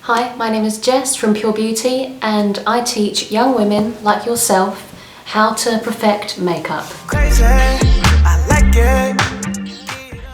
Hi, my name is Jess from Pure Beauty and I teach young women like yourself how to perfect makeup. Crazy, I like it.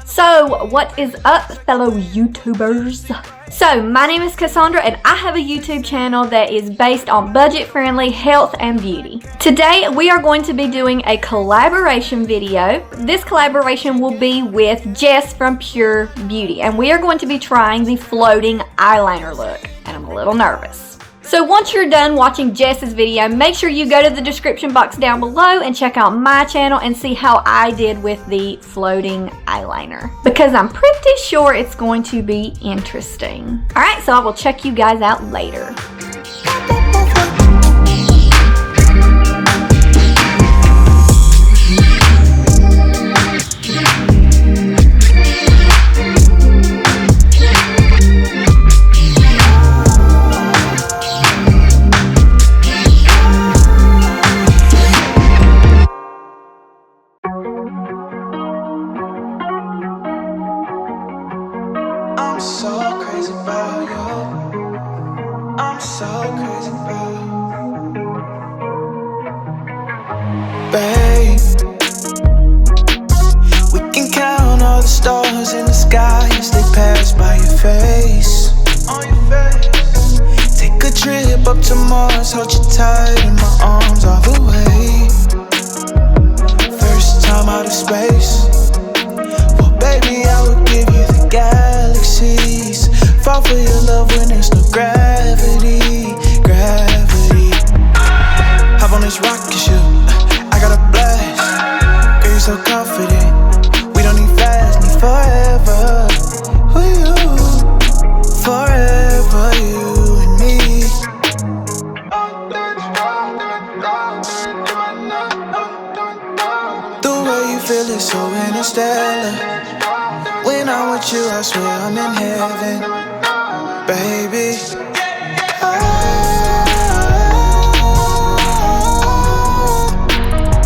So what is up, fellow YouTubers? So my name is Cassandra and I have a YouTube channel that is based on budget-friendly health and beauty. Today we are going to be doing a collaboration video. This collaboration will be with Jess from Pure Beauty and we are going to be trying the floating eyeliner look, and I'm a little nervous. So once you're done watching Jess's video, make sure you go to the description box down below and check out my channel and see how I did with the floating eyeliner, because I'm pretty sure it's going to be interesting. Alright, so I will check you guys out later. I'm so crazy about you. I'm so crazy about you. Babe, we can count all the stars in the sky as they pass by your face. On your face. Take a trip up to Mars, hold you tight in my arms all the way. First time out of space. Well, baby, I would give you the galaxies. Fall for your love when there's no gravity, gravity. Hop on this rocket ship, I got a blast. Girl, you're so confident. We don't need fast, need forever. With you, forever, you and me. The way you feel is so interstellar. When I'm with you, I swear I'm in heaven, baby.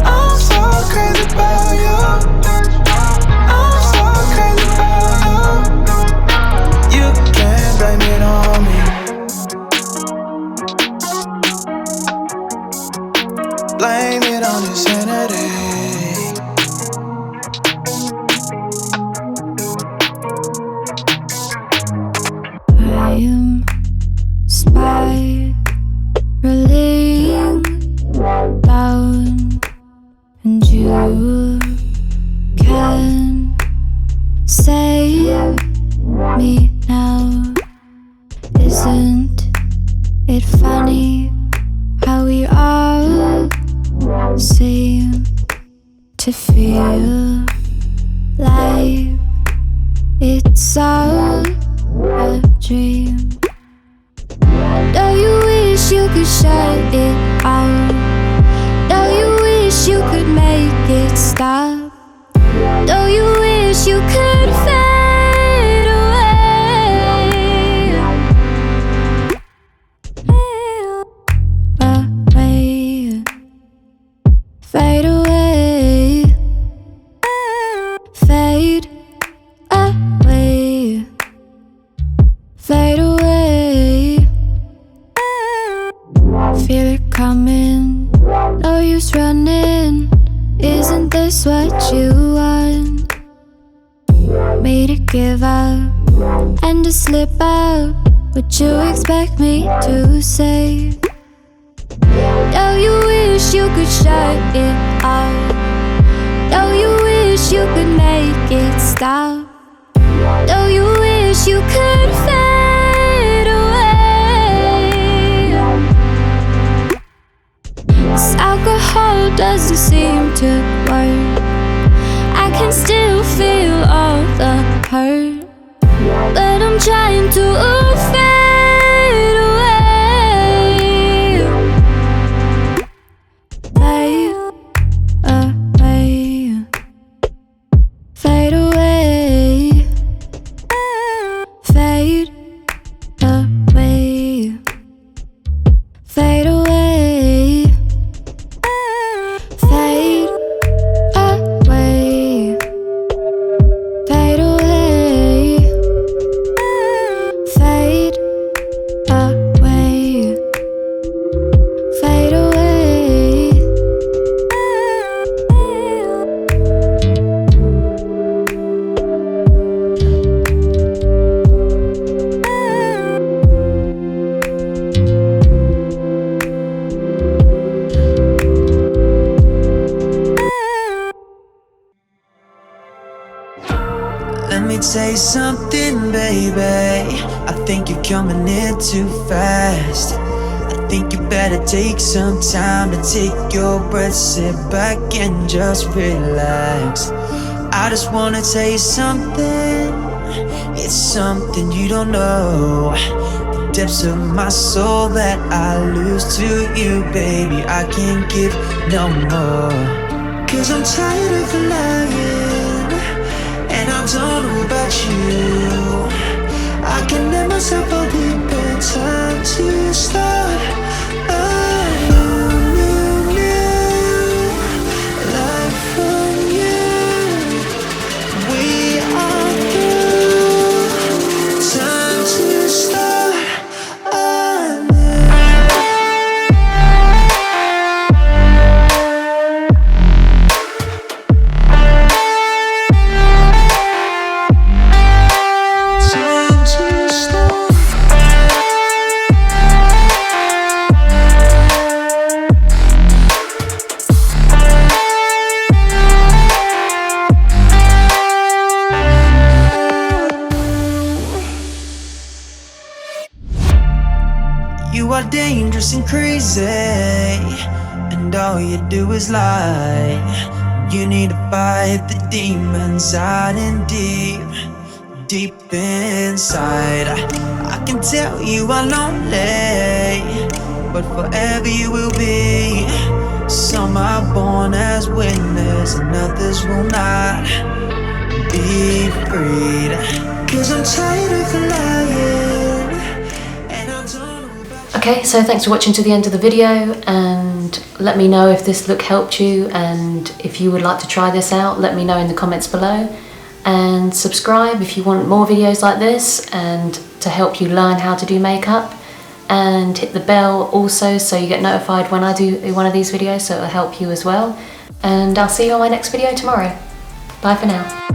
I'm so crazy about you. I'm so crazy about you. You can't blame it on me. Blame it on insanity. I am spiraling down, and you can save me now. Isn't it funny how we all seem to feel like it's all a dream? Don't you wish you could shut it out? Don't you wish you could make it stop? Don't you wish you could fade away? Away. Fade away. Fade away. Fade away. Feel it coming, no use running. Isn't this what you want? Me to give up and to slip out. Would you expect me to say? Don't you wish you could shut it off? Don't you wish you could make it stop? Don't you wish you could fade away? This alcohol doesn't seem to work. I can still feel all the hurt, but I'm trying to fade away. Fade away. Fade away. Fade me tell you something, baby. I think you're coming in too fast. I think you better take some time to take your breath, sit back and just relax. I just wanna tell you something. It's something you don't know. The depths of my soul that I lose to you, baby. I can't give no more. Cause I'm tired of lying, and I don't know about you. I can let myself fall deep in time to start a new life from you. We are through. Time to start anew. Time to start. You are dangerous and crazy, and all you do is lie. You need to fight the demons hiding deep inside. I can tell you are lonely, but forever you will be. Some are born as winners and others will not be freed. Cause I'm tired of lying, and I don't know about. Okay, so thanks for watching to the end of the video, and let me know if this look helped you, and if you would like to try this out, let me know in the comments below. And subscribe if you want more videos like this and to help you learn how to do makeup, and hit the bell also so you get notified when I do one of these videos, so it'll help you as well. And I'll see you on my next video tomorrow. Bye for now.